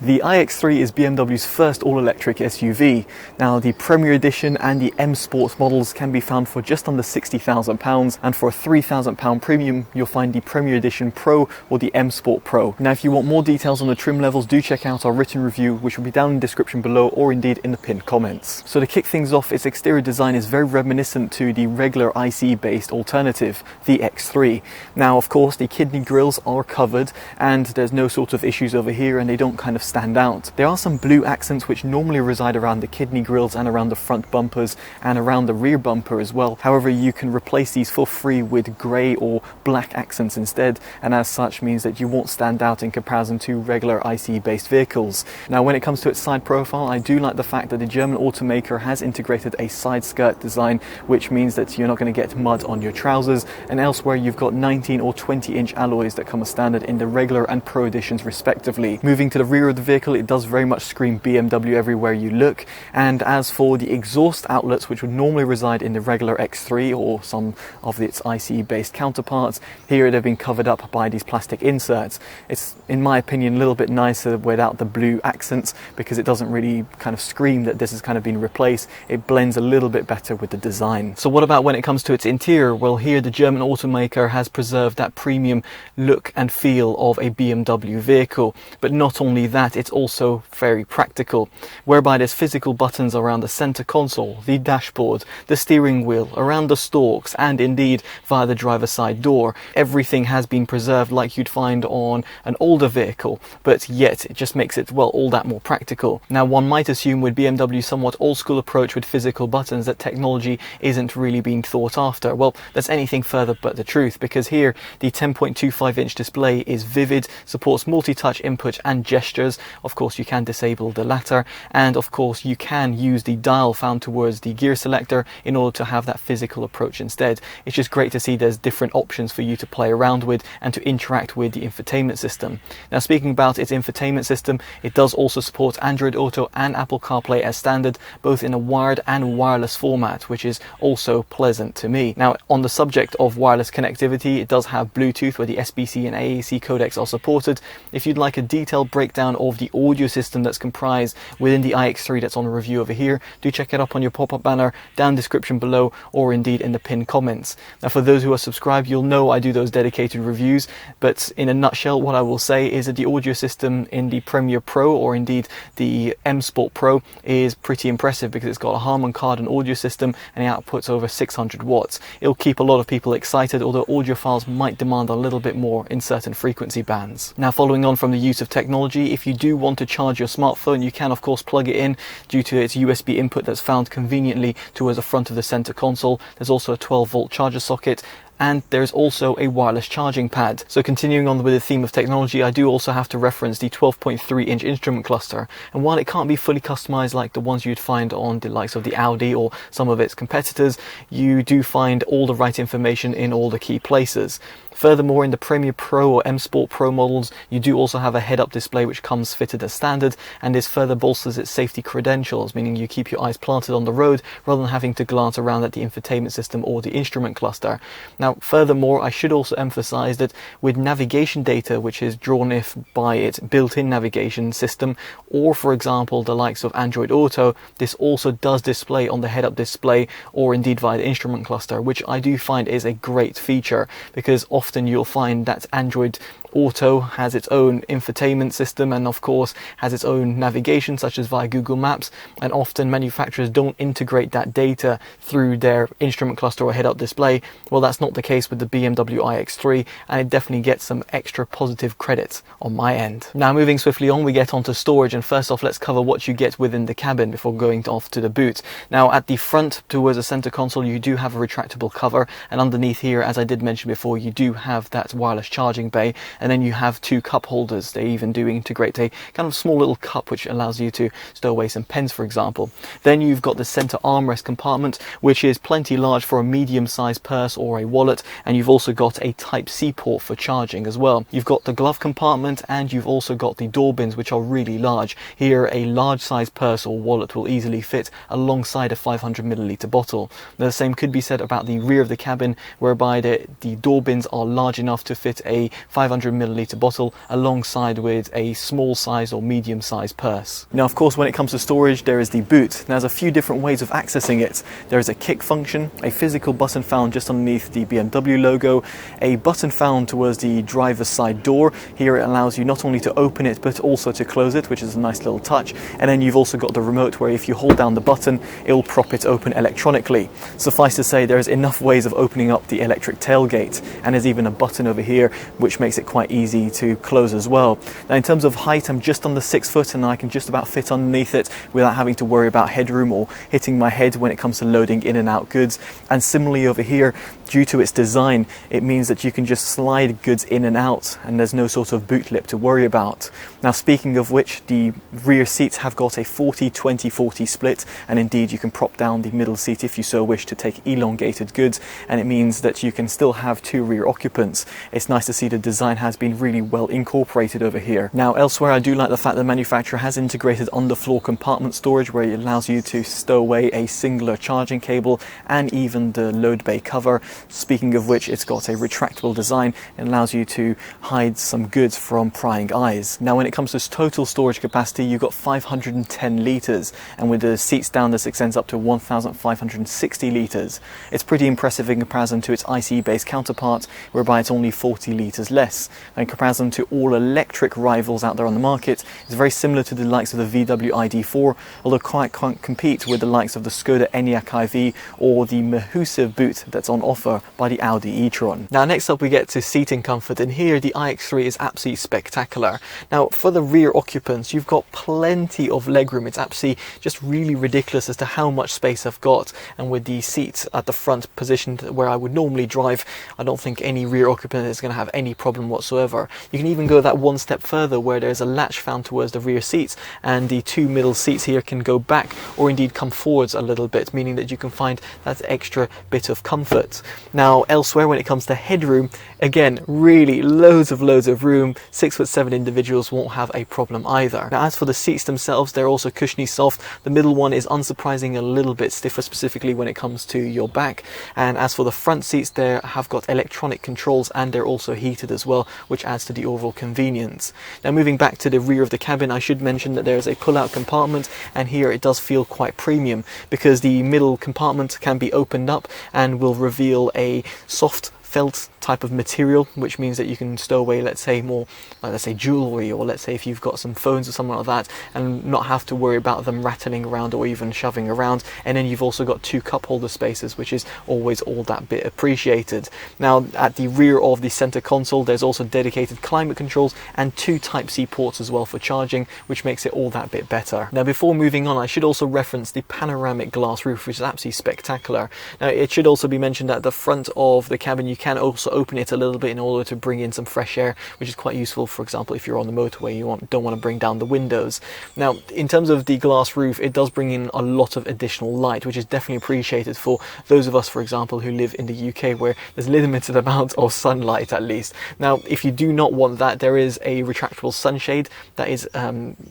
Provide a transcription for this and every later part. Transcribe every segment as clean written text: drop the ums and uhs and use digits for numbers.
The iX3 is BMW's first all-electric SUV. Now, the Premier Edition and the M Sport models can be found for just under £60,000, and for a £3,000 premium, you'll find the Premier Edition Pro or the M Sport Pro. Now, if you want more details on the trim levels, do check out our written review, which will be down in the description below or indeed in the pinned comments. So to kick things off, its exterior design is very reminiscent to the regular ICE-based alternative, the X3. Now, of course, the kidney grills are covered and there's no sort of issues over here, and they don't kind of stand out. There are some blue accents which normally reside around the kidney grills and around the front bumpers and around the rear bumper as well. However, you can replace these for free with grey or black accents instead, and as such means that you won't stand out in comparison to regular ICE-based vehicles. Now, when it comes to its side profile, I do like the fact that the German automaker has integrated a side skirt design, which means that you're not going to get mud on your trousers, and elsewhere you've got 19 or 20-inch alloys that come as standard in the regular and Pro editions respectively. Moving to the rear of the vehicle, it does very much scream BMW everywhere you look. And as for the exhaust outlets, which would normally reside in the regular X3 or some of its ICE-based counterparts, here they've been covered up by these plastic inserts. It's, in my opinion, a little bit nicer without the blue accents, because it doesn't really kind of scream that this has kind of been replaced. It blends a little bit better with the design. So what about when it comes to its interior? Well, here the German automaker has preserved that premium look and feel of a BMW vehicle. But not only that, it's also very practical, whereby there's physical buttons around the center console, the dashboard, the steering wheel, around the stalks, and indeed via the driver's side door. Everything has been preserved like you'd find on an older vehicle, but yet it just makes it, well, all that more practical. Now, one might assume with BMW's somewhat old school approach with physical buttons that technology isn't really being thought after. Well, that's anything further but the truth, because here the 10.25-inch display is vivid, supports multi-touch input and gestures. Of course, you can disable the latter, and of course you can use the dial found towards the gear selector in order to have that physical approach instead. It's just great to see there's different options for you to play around with and to interact with the infotainment system. Now, speaking about its infotainment system, it does also support Android Auto and Apple CarPlay as standard, both in a wired and wireless format, which is also pleasant to me. Now, on the subject of wireless connectivity, it does have Bluetooth, where the SBC and AAC codecs are supported. If you'd like a detailed breakdown of the audio system that's comprised within the iX3 that's on a review over here, do check it up on your pop-up banner down description below or indeed in the pinned comments. Now, for those who are subscribed, you'll know I do those dedicated reviews, but in a nutshell, what I will say is that the audio system in the Premier Pro or indeed the M Sport Pro is pretty impressive, because it's got a Harman Kardon audio system and it outputs over 600 watts. It'll keep a lot of people excited, although audiophiles might demand a little bit more in certain frequency bands. Now, following on from the use of technology, if you do want to charge your smartphone, you can of course plug it in due to its USB input that's found conveniently towards the front of the center console. There's also a 12-volt charger socket, and there's also a wireless charging pad. So continuing on with the theme of technology, I do also have to reference the 12.3-inch instrument cluster. And while it can't be fully customized like the ones you'd find on the likes of the Audi or some of its competitors, you do find all the right information in all the key places. Furthermore, in the Premier Pro or M Sport Pro models, you do also have a head-up display which comes fitted as standard, and this further bolsters its safety credentials, meaning you keep your eyes planted on the road rather than having to glance around at the infotainment system or the instrument cluster. Now, furthermore, I should also emphasize that with navigation data which is drawn if by its built-in navigation system, or for example the likes of Android Auto, this also does display on the head-up display or indeed via the instrument cluster, which I do find is a great feature, because often you'll find that Android Auto has its own infotainment system and of course has its own navigation, such as via Google Maps, and often manufacturers don't integrate that data through their instrument cluster or head-up display. Well, that's not the case with the BMW iX3, and it definitely gets some extra positive credits on my end. Now, moving swiftly on, we get onto storage, and first off, let's cover what you get within the cabin before going off to the boot. Now, at the front towards the center console, you do have a retractable cover, and underneath here, as I did mention before, you do have that wireless charging bay, and then you have two cup holders. They even do integrate a kind of small little cup which allows you to stow away some pens, for example. Then you've got the center armrest compartment, which is plenty large for a medium-sized purse or a wallet, and you've also got a Type-C port for charging as well. You've got the glove compartment, and you've also got the door bins, which are really large. Here, a large-sized purse or wallet will easily fit alongside a 500ml bottle. Now, the same could be said about the rear of the cabin, whereby the door bins are large enough to fit a 500 100ml bottle alongside with a small size or medium size purse. Now of course when it comes to storage there is the boot. Now there's a few different ways of accessing it. There is a kick function, a physical button found just underneath the BMW logo, a button found towards the driver's side door. Here it allows you not only to open it but also to close it, which is a nice little touch. And then you've also got the remote where if you hold down the button it will prop it open electronically. Suffice to say there's enough ways of opening up the electric tailgate, and there's even a button over here which makes it quite easy to close as well. Now in terms of height, I'm just under 6 foot and I can just about fit underneath it without having to worry about headroom or hitting my head when it comes to loading in and out goods. And similarly over here, due to its design, it means that you can just slide goods in and out and there's no sort of boot lip to worry about. Now speaking of which, the rear seats have got a 40-20-40 split, and indeed you can prop down the middle seat if you so wish to take elongated goods, and it means that you can still have 2 rear occupants. It's nice to see the design has been really well incorporated over here. Now elsewhere I do like the fact the manufacturer has integrated underfloor compartment storage where it allows you to stow away a singular charging cable and even the load bay cover. Speaking of which, it's got a retractable design and allows you to hide some goods from prying eyes. Now when it comes to total storage capacity, you've got 510 litres, and with the seats down this extends up to 1,560 litres. It's pretty impressive in comparison to its ICE based counterpart, whereby it's only 40 litres less. In comparison to all electric rivals out there on the market, it's very similar to the likes of the VW ID4, although quite can't compete with the likes of the Skoda Enyaq iV or the massive boot that's on offer by the Audi e-tron. Now next up we get to seating comfort, and here the iX3 is absolutely spectacular. Now for the rear occupants, you've got plenty of legroom. It's absolutely just really ridiculous as to how much space I've got, and with the seats at the front positioned where I would normally drive, I don't think any rear occupant is going to have any problem whatsoever. You can even go that one step further where there's a latch found towards the rear seats, and the 2 middle seats here can go back or indeed come forwards a little bit, meaning that you can find that extra bit of comfort. Now elsewhere when it comes to headroom, again really loads of room. 6'7" individuals won't have a problem either. Now as for the seats themselves, they're also cushiony soft. The middle one is unsurprisingly a little bit stiffer, specifically when it comes to your back, and as for the front seats, they have got electronic controls and they're also heated as well, which adds to the overall convenience. Now moving back to the rear of the cabin, I should mention that there is a pull-out compartment, and here it does feel quite premium because the middle compartment can be opened up and will reveal a soft felt type of material, which means that you can stow away, let's say, more like, let's say, jewelry, or let's say if you've got some phones or something like that, and not have to worry about them rattling around or even shoving around. And then you've also got 2 cup holder spaces, which is always all that bit appreciated. Now at the rear of the center console, there's also dedicated climate controls and 2 Type-C ports as well for charging, which makes it all that bit better. Now before moving on, I should also reference the panoramic glass roof, which is absolutely spectacular. Now it should also be mentioned at the front of the cabin you can also open it a little bit in order to bring in some fresh air, which is quite useful, for example, if you're on the motorway, you don't want to bring down the windows. Now in terms of the glass roof, it does bring in a lot of additional light, which is definitely appreciated for those of us, for example, who live in the UK where there's limited amount of sunlight at least. Now if you do not want that, there is a retractable sunshade that is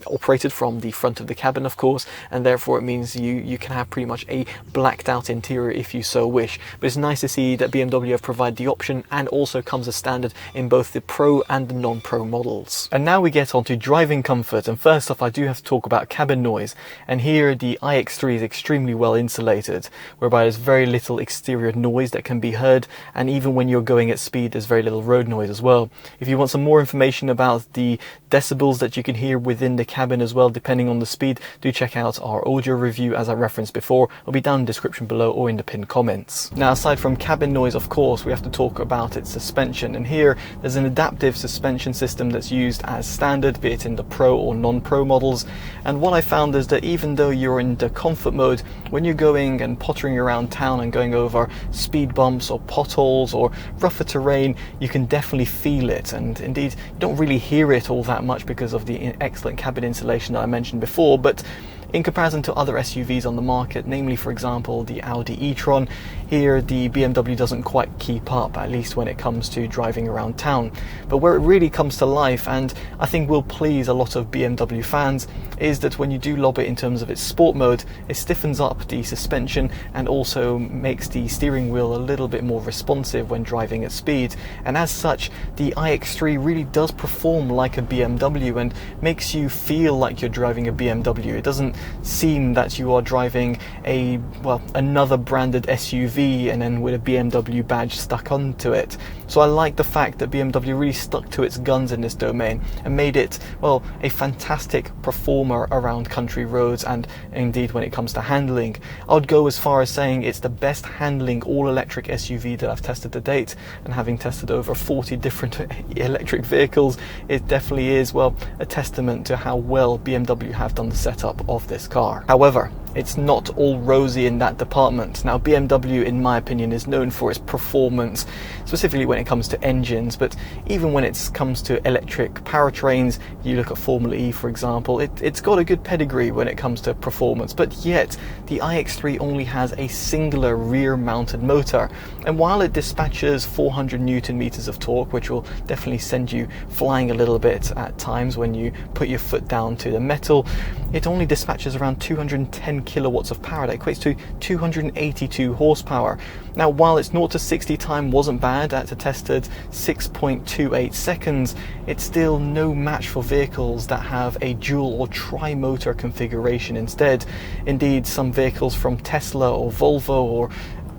operated from the front of the cabin, of course, and therefore it means you can have pretty much a blacked out interior if you so wish. But it's nice to see that BMW have provided the option, and also comes as standard in both the Pro and the non-Pro models. And now we get on to driving comfort, and first off I do have to talk about cabin noise, and here the iX3 is extremely well insulated, whereby there's very little exterior noise that can be heard, and even when you're going at speed there's very little road noise as well. If you want some more information about the decibels that you can hear within the cabin as well, depending on the speed, do check out our audio review as I referenced before. It'll be down in the description below or in the pinned comments. Now aside from cabin noise, of course, we have to talk about its suspension, and here there's an adaptive suspension system that's used as standard, be it in the Pro or non-Pro models. And what I found is that even though you're in the comfort mode, when you're going and pottering around town and going over speed bumps or potholes or rougher terrain, you can definitely feel it, and indeed you don't really hear it all that much because of the excellent cabin insulation that I mentioned before. But In comparison to other SUVs on the market, namely for example the Audi e-tron, here the BMW doesn't quite keep up, at least when it comes to driving around town. But where it really comes to life, and I think will please a lot of BMW fans, is that when you do lob it in terms of its sport mode, it stiffens up the suspension and also makes the steering wheel a little bit more responsive when driving at speed. And as such, the iX3 really does perform like a BMW and makes you feel like you're driving a BMW. It doesn't seem that you are driving another branded SUV and then with a BMW badge stuck onto it. So I like the fact that BMW really stuck to its guns in this domain and made it, well, a fantastic performer around country roads and indeed when it comes to handling. I would go as far as saying it's the best handling all-electric SUV that I've tested to date, and having tested over 40 different electric vehicles, it definitely is, well, a testament to how well BMW have done the setup of this car. However, it's not all rosy in that department. Now, BMW, in my opinion, is known for its performance, specifically when it comes to engines, but even when it comes to electric powertrains, you look at Formula E, for example, it's got a good pedigree when it comes to performance, but yet the iX3 only has a singular rear-mounted motor, and while it dispatches 400 Newton meters of torque, which will definitely send you flying a little bit at times when you put your foot down to the metal, it only dispatches around 210 kilowatts of power. That equates to 282 horsepower. Now, while its 0 to 60 time wasn't bad at a tested 6.28 seconds, it's still no match for vehicles that have a dual or tri-motor configuration instead. Indeed, some vehicles from Tesla or Volvo or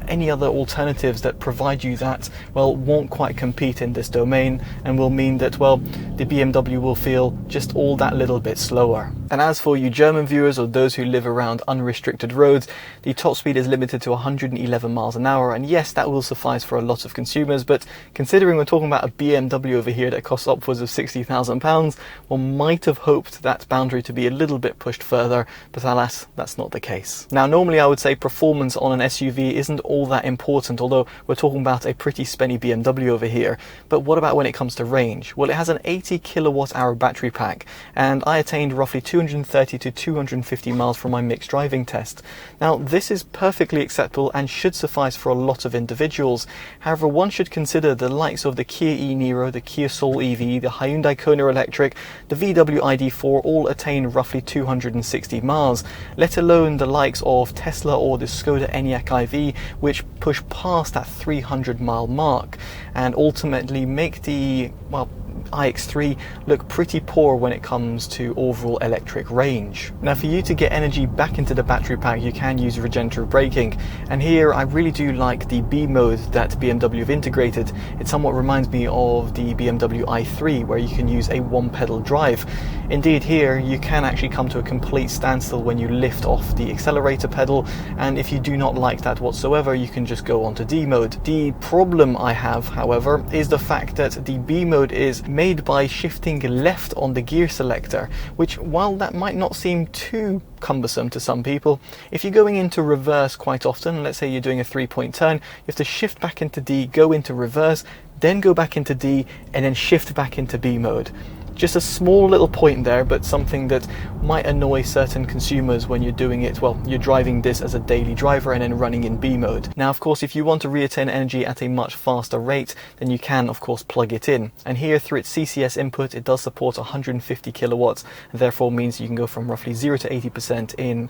any other alternatives that provide you that, well, won't quite compete in this domain and will mean that, well, the BMW will feel just all that little bit slower. And as for you German viewers or those who live around unrestricted roads, the top speed is limited to 111 miles an hour, and yes, that will suffice for a lot of consumers, but considering we're talking about a BMW over here that costs upwards of £60,000, one might have hoped that boundary to be a little bit pushed further, but alas, that's not the case. Now, normally I would say performance on an SUV isn't all that important, although we're talking about a pretty spenny BMW over here. But what about when it comes to range? Well, it has an 80 kilowatt hour battery pack, and I attained roughly 230 to 250 miles from my mixed driving test. Now, this is perfectly acceptable and should suffice for a lot of individuals. However, one should consider the likes of the Kia e-Niro, the Kia Soul EV, the Hyundai Kona Electric, the VW ID.4 all attain roughly 260 miles, let alone the likes of Tesla or the Skoda Enyaq iV, which push past that 300 mile mark and ultimately make the, well, iX3 look pretty poor when it comes to overall electric range. Now, for you to get energy back into the battery pack, you can use regenerative braking, and here I really do like the B mode that BMW have integrated. It somewhat reminds me of the BMW i3, where you can use a one pedal drive. Indeed, here you can actually come to a complete standstill when you lift off the accelerator pedal, and if you do not like that whatsoever, you can just go on to D mode. The problem I have, however, is the fact that the B mode is made by shifting left on the gear selector, which, while that might not seem too cumbersome to some people, if you're going into reverse quite often, let's say you're doing a 3-point turn, you have to shift back into D, go into reverse, then go back into D, and then shift back into B mode. Just a small little point there, but something that might annoy certain consumers when you're doing it, well, you're driving this as a daily driver and then running in B mode. Now, of course, if you want to reattain energy at a much faster rate, then you can, of course, plug it in. And here, through its CCS input, it does support 150 kilowatts, and therefore means you can go from roughly 0 to 80% in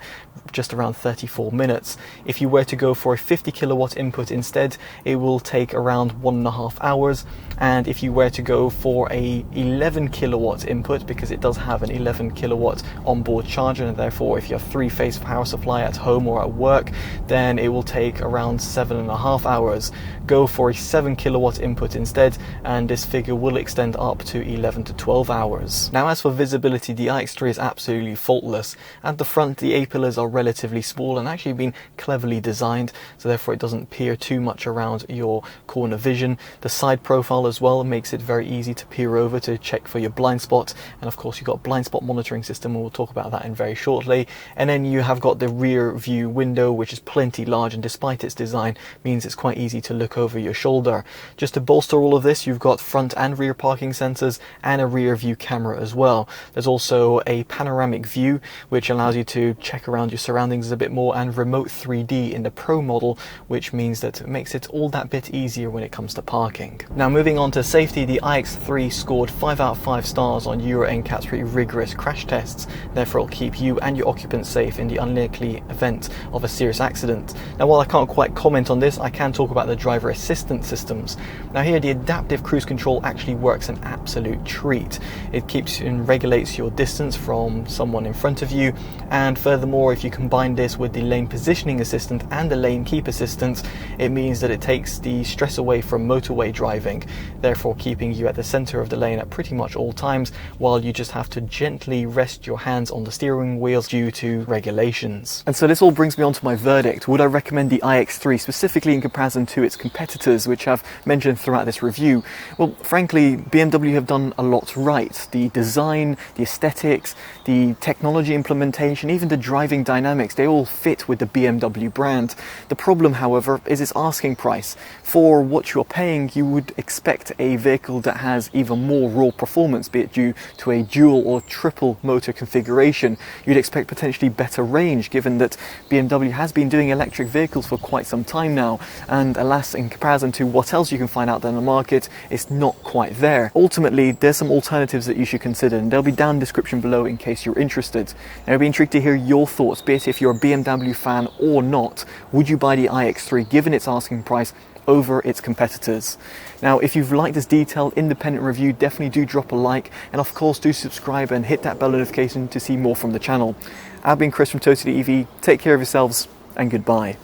just around 34 minutes. If you were to go for a 50 kilowatt input instead, it will take around 1.5 hours. And if you were to go for a 11 kilowatt input, because it does have an 11 kilowatt onboard charger, and therefore if you have 3-phase power supply at home or at work, then it will take around 7.5 hours. Go for a 7 kilowatt input instead, and this figure will extend up to 11 to 12 hours. Now, as for visibility, the iX3 is absolutely faultless. At the front, the A-pillars are relatively small and actually been cleverly designed, so therefore it doesn't peer too much around your corner vision. The side profile as well makes it very easy to peer over to check for your blind blind spot, and of course you've got blind spot monitoring system, and we'll talk about that in very shortly. And then you have got the rear view window, which is plenty large, and despite its design means it's quite easy to look over your shoulder. Just to bolster all of this, you've got front and rear parking sensors and a rear view camera as well. There's also a panoramic view which allows you to check around your surroundings a bit more, and remote 3D in the Pro model, which means that it makes it all that bit easier when it comes to parking. Now moving on to safety, the iX3 scored 5 out of 5 stars on Euro NCAP's pretty rigorous crash tests. Therefore it'll keep you and your occupants safe in the unlikely event of a serious accident. Now while I can't quite comment on this, I can talk about the driver assistance systems. Now here the adaptive cruise control actually works an absolute treat. It keeps and regulates your distance from someone in front of you, and furthermore, if you combine this with the lane positioning assistant and the lane keep assistant, it means that it takes the stress away from motorway driving, therefore keeping you at the center of the lane at pretty much all times, while you just have to gently rest your hands on the steering wheels due to regulations. And so this all brings me on to my verdict. Would I recommend the iX3 specifically in comparison to its competitors, which I've mentioned throughout this review? Well, frankly, BMW have done a lot right. The design, the aesthetics, the technology implementation, even the driving dynamics, they all fit with the BMW brand. The problem, however, is its asking price. For what you're paying, you would expect a vehicle that has even more raw performance, be it due to a dual or triple motor configuration. You'd expect potentially better range, given that BMW has been doing electric vehicles for quite some time now, and alas, in comparison to what else you can find out there in the market, it's not quite there. Ultimately, there's some alternatives that you should consider, and they'll be down in the description below in case you're interested. Now, I'd be intrigued to hear your thoughts, be it if you're a BMW fan or not. Would you buy the iX3 given its asking price over its competitors? Now, if you've liked this detailed independent review, definitely do drop a like, and of course do subscribe and hit that bell notification to see more from the channel. I've been Chris from TotallyEV. Take care of yourselves, and goodbye.